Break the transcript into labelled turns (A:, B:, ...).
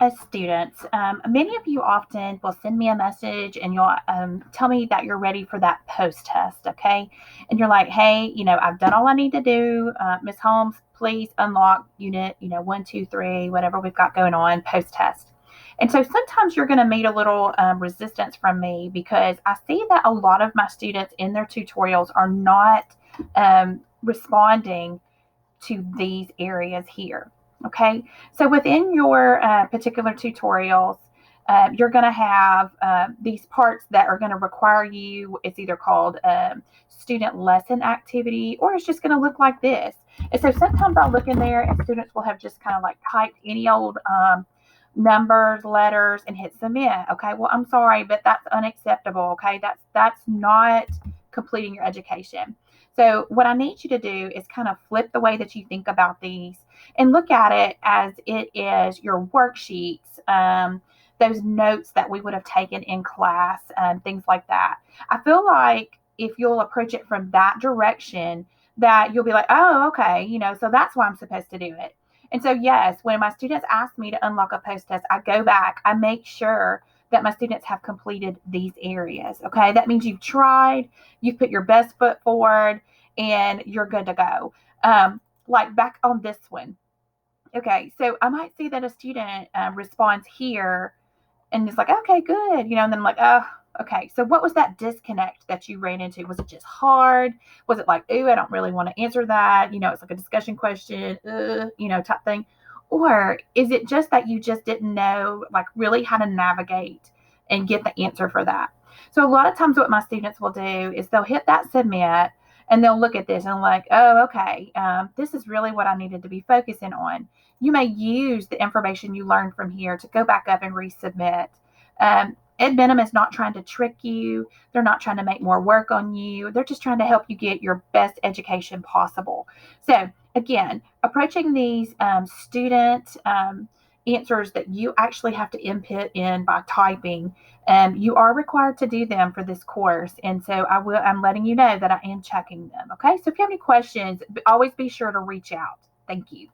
A: as students, many of you often will send me a message and you'll tell me that you're ready for that post test, okay? And you're like, hey, I've done all I need to do. Ms. Holmes, please unlock unit, 1, 2, 3, whatever we've got going on, post test. And so sometimes you're going to meet a little resistance from me because I see that a lot of my students in their tutorials are not responding to these areas here. Okay, so within your particular tutorials, you're going to have these parts that are going to require you. It's either called student lesson activity, or it's just going to look like this. And so sometimes I'll look in there and students will have just kind of like typed any old numbers, letters, and hit submit. Okay, well, I'm sorry, but that's unacceptable. Okay, that's not completing your education. So what I need you to do is kind of flip the way that you think about these and look at it as it is your worksheets, those notes that we would have taken in class, things like that. I feel like if you'll approach it from that direction, that you'll be like, oh, okay, so that's why I'm supposed to do it. And so, yes, when my students ask me to unlock a post test, I go back, I make sure that my students have completed these areas. Okay, that means you've tried, you've put your best foot forward, and you're good to go. Like back on this one. Okay, so I might see that a student responds here and it's like, okay, good, and then I'm like, oh, okay. So what was that disconnect that you ran into? Was it just hard? Was it like, ooh, I don't really want to answer that? It's like a discussion question, type thing. Or is it just that you just didn't know, like, really how to navigate and get the answer for that? So a lot of times what my students will do is they'll hit that submit and they'll look at this and like, oh, okay, this is really what I needed to be focusing on. You may use the information you learned from here to go back up and resubmit. Adminum is not trying to trick you. They're not trying to make more work on you. They're just trying to help you get your best education possible. So again, approaching these student answers that you actually have to input in by typing, you are required to do them for this course. And so I'm letting you know that I am checking them. Okay. So if you have any questions, always be sure to reach out. Thank you.